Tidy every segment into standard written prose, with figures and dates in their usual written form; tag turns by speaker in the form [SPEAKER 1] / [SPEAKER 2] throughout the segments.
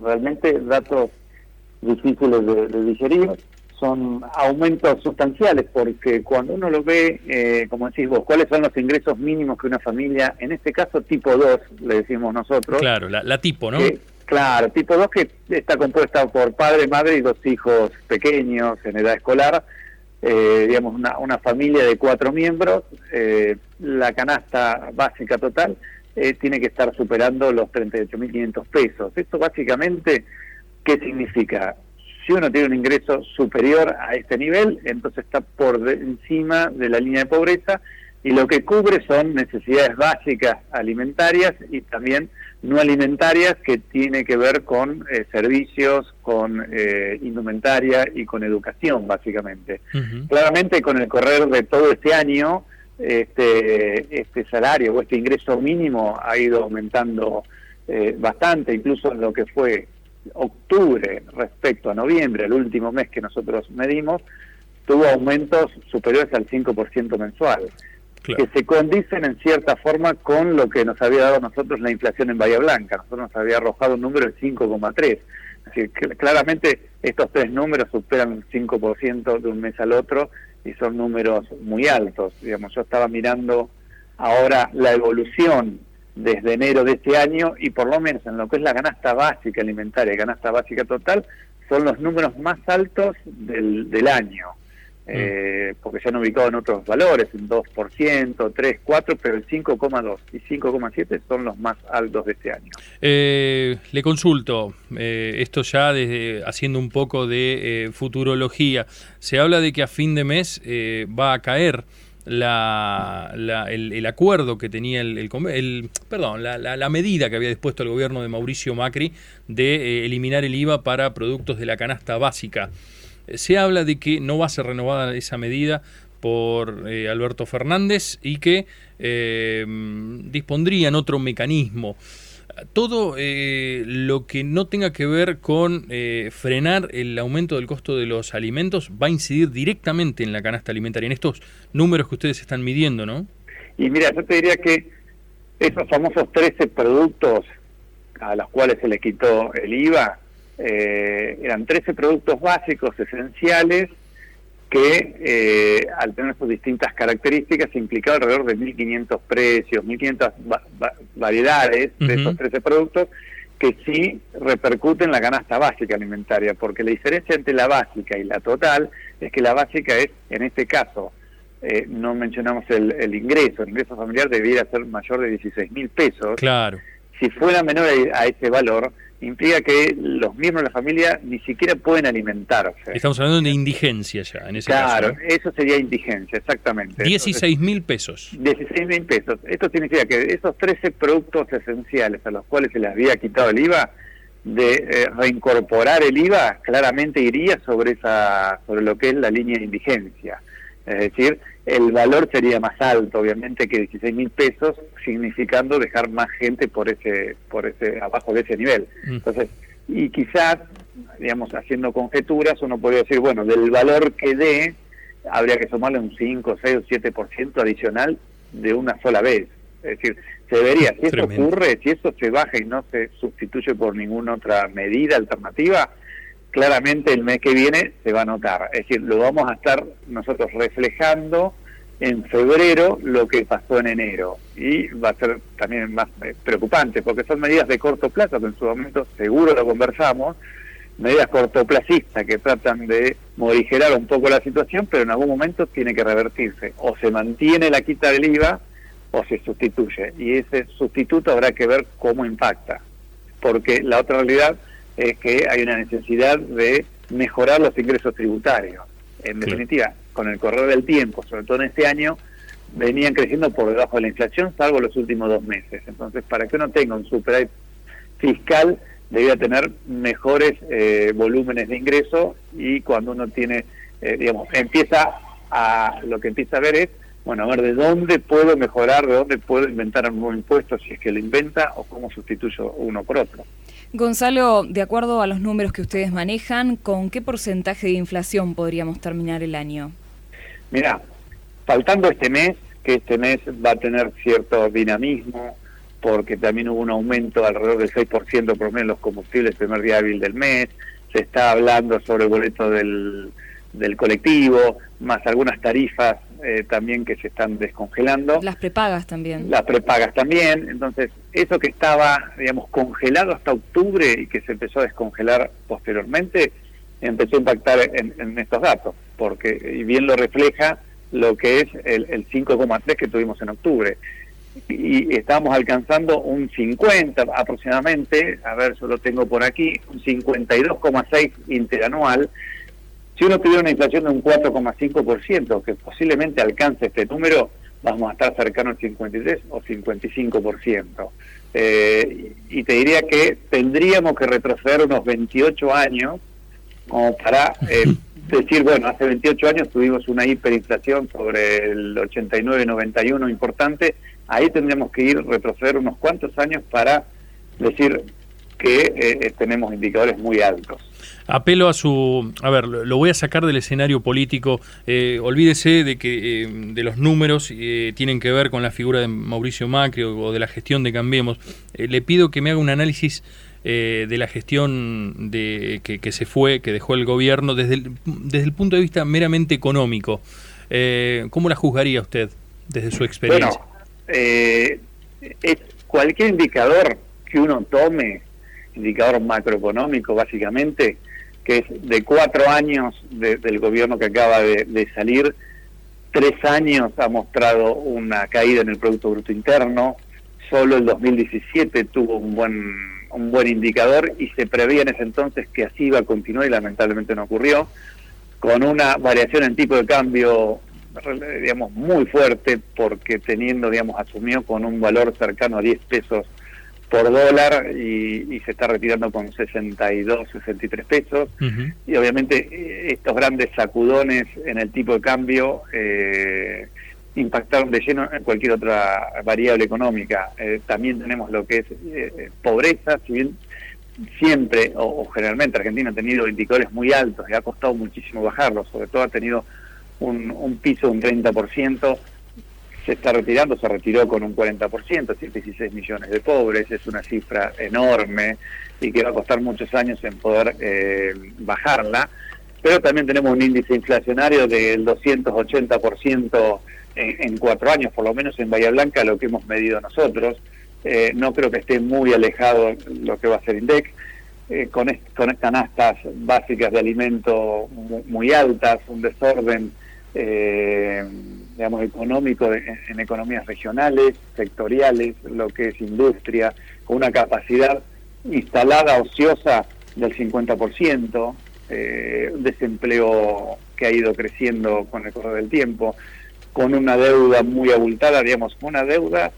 [SPEAKER 1] realmente datos difíciles de digerir, son aumentos sustanciales, porque cuando uno lo ve, como decís vos, ¿cuáles son los ingresos mínimos que una familia, en este caso tipo 2, le decimos nosotros?
[SPEAKER 2] Claro, la tipo, ¿no?
[SPEAKER 1] Claro, tipo 2, que está compuesta por padre, madre y 2 hijos pequeños en edad escolar, digamos una familia de 4 miembros, la canasta básica total tiene que estar superando los 38.500 pesos. Esto básicamente, ¿qué significa? Si uno tiene un ingreso superior a este nivel, entonces está por encima de la línea de pobreza, y lo que cubre son necesidades básicas alimentarias y también no alimentarias, que tiene que ver con servicios, con indumentaria y con educación, básicamente.
[SPEAKER 2] Uh-huh.
[SPEAKER 1] Claramente, con el correr de todo este año, este salario o este ingreso mínimo ha ido aumentando bastante, incluso en lo que fue octubre respecto a noviembre, el último mes que nosotros medimos, tuvo aumentos superiores al 5% mensual, claro, que se condicen en cierta forma con lo que nos había dado a nosotros la inflación en Bahía Blanca. Nosotros nos había arrojado un número de 5,3. Así que claramente estos tres números superan el 5% de un mes al otro y son números muy altos. Digamos, yo estaba mirando ahora la evolución desde enero de este año, y por lo menos en lo que es la canasta básica alimentaria, canasta básica total, son los números más altos del año, porque se han ubicado en otros valores, en 2%, 3, 4, pero el 5,2 y 5,7 son los más altos de este año.
[SPEAKER 2] Le consulto, esto ya desde haciendo un poco de futurología, se habla de que a fin de mes va a caer el acuerdo que tenía la medida que había dispuesto el gobierno de Mauricio Macri de eliminar el IVA para productos de la canasta básica. Se habla de que no va a ser renovada esa medida por Alberto Fernández y que dispondrían otro mecanismo. Todo lo que no tenga que ver con frenar el aumento del costo de los alimentos va a incidir directamente en la canasta alimentaria, en estos números que ustedes están midiendo, ¿no?
[SPEAKER 1] Y mira, yo te diría que esos famosos 13 productos a los cuales se les quitó el IVA, eran 13 productos básicos, esenciales, que al tener sus distintas características implicaba alrededor de 1.500 precios, 1.500 variedades de esos 13 productos, que sí repercuten en la canasta básica alimentaria, porque la diferencia entre la básica y la total es que la básica es, en este caso, no mencionamos el ingreso familiar debiera ser mayor de 16.000 pesos.
[SPEAKER 2] Claro.
[SPEAKER 1] Si fuera menor a ese valor, implica que los miembros de la familia ni siquiera pueden alimentarse.
[SPEAKER 2] Estamos hablando de indigencia ya, en ese caso.
[SPEAKER 1] Claro, eso sería indigencia, exactamente.
[SPEAKER 2] 16.000 pesos.
[SPEAKER 1] 16.000 pesos. Esto significa que esos 13 productos esenciales a los cuales se les había quitado el IVA, de reincorporar el IVA, claramente iría sobre lo que es la línea de indigencia. Es decir, el valor sería más alto, obviamente, que 16.000 pesos, significando dejar más gente por ese abajo de ese nivel. Entonces, y quizás, digamos, haciendo conjeturas, uno podría decir, bueno, del valor que dé, habría que sumarle un 5, 6 o 7% adicional de una sola vez. Es decir, se vería, si eso ocurre, si eso se baja y no se sustituye por ninguna otra medida alternativa, claramente el mes que viene se va a notar. Es decir, lo vamos a estar nosotros reflejando en febrero lo que pasó en enero. Y va a ser también más preocupante, porque son medidas de corto plazo, que en su momento seguro lo conversamos, medidas cortoplacistas que tratan de morigerar un poco la situación, pero en algún momento tiene que revertirse. O se mantiene la quita del IVA o se sustituye. Y ese sustituto habrá que ver cómo impacta. Porque la otra realidad es que hay una necesidad de mejorar los ingresos tributarios. En definitiva, con el correr del tiempo, sobre todo en este año, venían creciendo por debajo de la inflación, salvo los últimos 2 meses. Entonces, para que uno tenga un superávit fiscal, debería tener mejores volúmenes de ingreso, y cuando uno tiene, lo que empieza a ver es, bueno, a ver de dónde puedo mejorar, de dónde puedo inventar un nuevo impuesto, si es que lo inventa, o cómo sustituyo uno por otro.
[SPEAKER 3] Gonzalo, de acuerdo a los números que ustedes manejan, ¿con qué porcentaje de inflación podríamos terminar el año?
[SPEAKER 1] Mirá, faltando este mes, que este mes va a tener cierto dinamismo porque también hubo un aumento alrededor del 6% por menos en los combustibles el primer día hábil del mes. Se está hablando sobre el boleto del colectivo, más algunas tarifas también que se están descongelando.
[SPEAKER 3] Las prepagas también.
[SPEAKER 1] Las prepagas también. Entonces, eso que estaba, digamos, congelado hasta octubre y que se empezó a descongelar posteriormente, empezó a impactar en estos datos, porque y bien lo refleja lo que es el 5,3 que tuvimos en octubre. Y estamos alcanzando un 50 aproximadamente, a ver, yo lo tengo por aquí, un 52,6 interanual. Si uno tuviera una inflación de un 4,5%, que posiblemente alcance este número, vamos a estar cercano al 53 o 55%. Y te diría que tendríamos que retroceder unos 28 años como para decir, bueno, hace 28 años tuvimos una hiperinflación sobre el 89-91 importante. Ahí tendríamos que retroceder unos cuantos años para decir que tenemos indicadores muy altos.
[SPEAKER 2] Apelo a ver, lo voy a sacar del escenario político. Olvídese de que de los números tienen que ver con la figura de Mauricio Macri o de la gestión de Cambiemos. Le pido que me haga un análisis de la gestión que se fue, que dejó el gobierno desde el punto de vista meramente económico. ¿Cómo la juzgaría usted desde su experiencia?
[SPEAKER 1] Bueno, cualquier indicador que uno tome, indicador macroeconómico básicamente, que es de 4 años del gobierno que acaba de salir, 3 años ha mostrado una caída en el Producto Bruto Interno, solo el 2017 tuvo un buen indicador y se preveía en ese entonces que así iba a continuar y lamentablemente no ocurrió, con una variación en tipo de cambio, digamos, muy fuerte, porque asumió con un valor cercano a 10 pesos por dólar y se está retirando con 62, 63 pesos. Uh-huh. Y obviamente estos grandes sacudones en el tipo de cambio impactaron de lleno en cualquier otra variable económica. También tenemos lo que es pobreza, si bien siempre o generalmente Argentina ha tenido indicadores muy altos y ha costado muchísimo bajarlos, sobre todo ha tenido un piso de un 30%, se está retirando, se retiró con un 40%, 116 millones de pobres, es una cifra enorme y que va a costar muchos años en poder bajarla, pero también tenemos un índice inflacionario del 280% en 4 años, por lo menos en Bahía Blanca, lo que hemos medido nosotros. No creo que esté muy alejado lo que va a ser INDEC, con estas canastas básicas de alimento muy altas, un desorden económico en economías regionales, sectoriales, lo que es industria, con una capacidad instalada ociosa del 50%, desempleo que ha ido creciendo con el correr del tiempo, con una deuda muy abultada, una deuda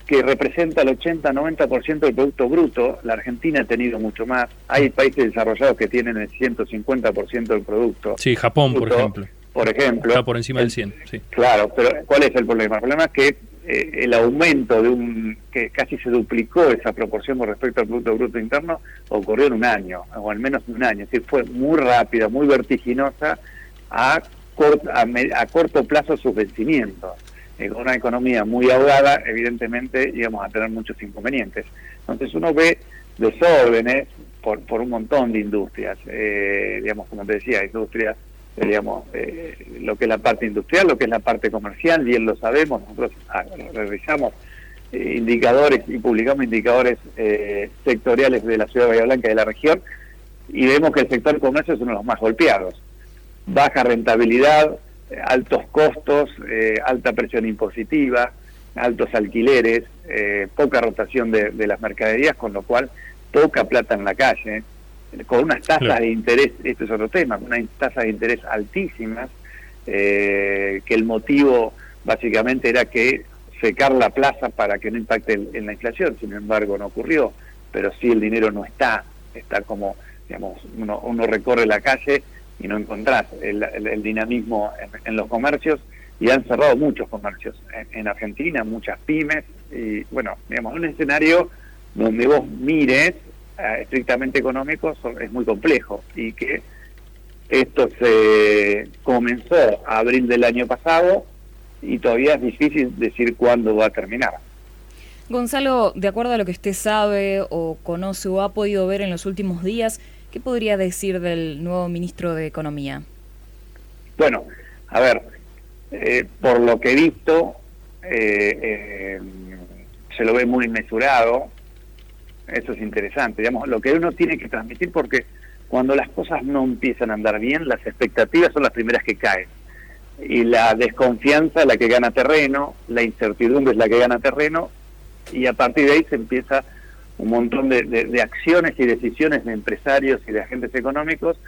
[SPEAKER 1] que representa el 80-90% del Producto Bruto. La Argentina ha tenido mucho más. Hay países desarrollados que tienen el 150% del producto.
[SPEAKER 2] Sí, Japón, bruto, por ejemplo. Está por encima del 100, sí.
[SPEAKER 1] Claro, pero ¿cuál es el problema? El problema es que el aumento que casi se duplicó esa proporción con respecto al Producto Bruto Interno ocurrió en un año, o al menos en un año. Es decir, fue muy rápida, muy vertiginosa a corto plazo sus vencimientos. Con una economía muy ahogada, evidentemente íbamos a tener muchos inconvenientes. Entonces uno ve desórdenes por un montón de industrias, como te decía, industrias, lo que es la parte industrial, lo que es la parte comercial, bien lo sabemos, nosotros revisamos indicadores y publicamos indicadores sectoriales de la ciudad de Bahía Blanca y de la región, y vemos que el sector comercio es uno de los más golpeados. Baja rentabilidad, altos costos, alta presión impositiva, altos alquileres, poca rotación de las mercaderías, con lo cual poca plata en la calle, con unas tasas de interés, este es otro tema, con unas tasas de interés altísimas, que el motivo básicamente era que secar la plaza para que no impacte en la inflación. Sin embargo no ocurrió, pero sí el dinero no está como, uno recorre la calle y no encontrás el dinamismo en los comercios, y han cerrado muchos comercios en Argentina, muchas pymes, y un escenario donde vos mires estrictamente económico es muy complejo, y que esto se comenzó a abril del año pasado y todavía es difícil decir cuándo va a terminar.
[SPEAKER 3] Gonzalo, de acuerdo a lo que usted sabe o conoce o ha podido ver en los últimos días, ¿qué podría decir del nuevo ministro de Economía?
[SPEAKER 1] Bueno, a ver, por lo que he visto, se lo ve muy mesurado. Eso es interesante, digamos, lo que uno tiene que transmitir, porque cuando las cosas no empiezan a andar bien, las expectativas son las primeras que caen, y la desconfianza es la que gana terreno, la incertidumbre es la que gana terreno, y a partir de ahí se empieza un montón de acciones y decisiones de empresarios y de agentes económicos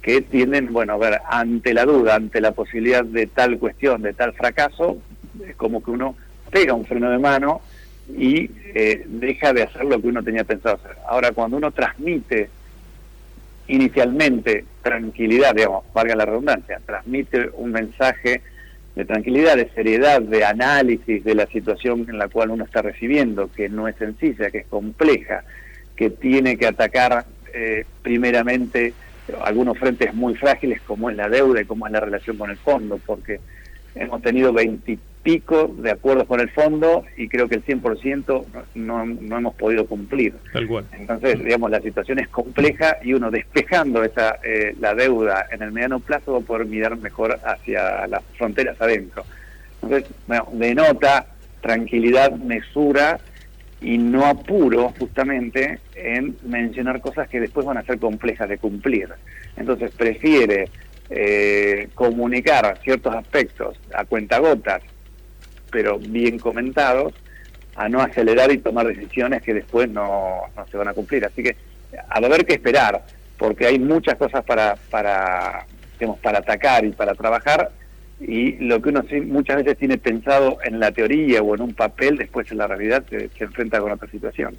[SPEAKER 1] que tienden, bueno, a ver, ante la duda, ante la posibilidad de tal cuestión, de tal fracaso, es como que uno pega un freno de mano y deja de hacer lo que uno tenía pensado hacer. Ahora, cuando uno transmite inicialmente tranquilidad, digamos, valga la redundancia, transmite un mensaje de tranquilidad, de seriedad, de análisis de la situación en la cual uno está recibiendo, que no es sencilla, que es compleja, que tiene que atacar primeramente algunos frentes muy frágiles, como es la deuda y como es la relación con el fondo, porque hemos tenido 20 y pico de acuerdos con el fondo y creo que el 100% no hemos podido cumplir.
[SPEAKER 2] Tal cual.
[SPEAKER 1] Entonces, digamos, la situación es compleja y uno despejando la deuda en el mediano plazo va a poder mirar mejor hacia las fronteras adentro. Entonces, bueno, denota tranquilidad, mesura y no apuro justamente en mencionar cosas que después van a ser complejas de cumplir. Entonces prefiere comunicar ciertos aspectos a cuentagotas, pero bien comentados, a no acelerar y tomar decisiones que después no se van a cumplir. Así que a haber que esperar, porque hay muchas cosas para atacar y para trabajar, y lo que uno muchas veces tiene pensado en la teoría o en un papel, después en la realidad se enfrenta con otra situación.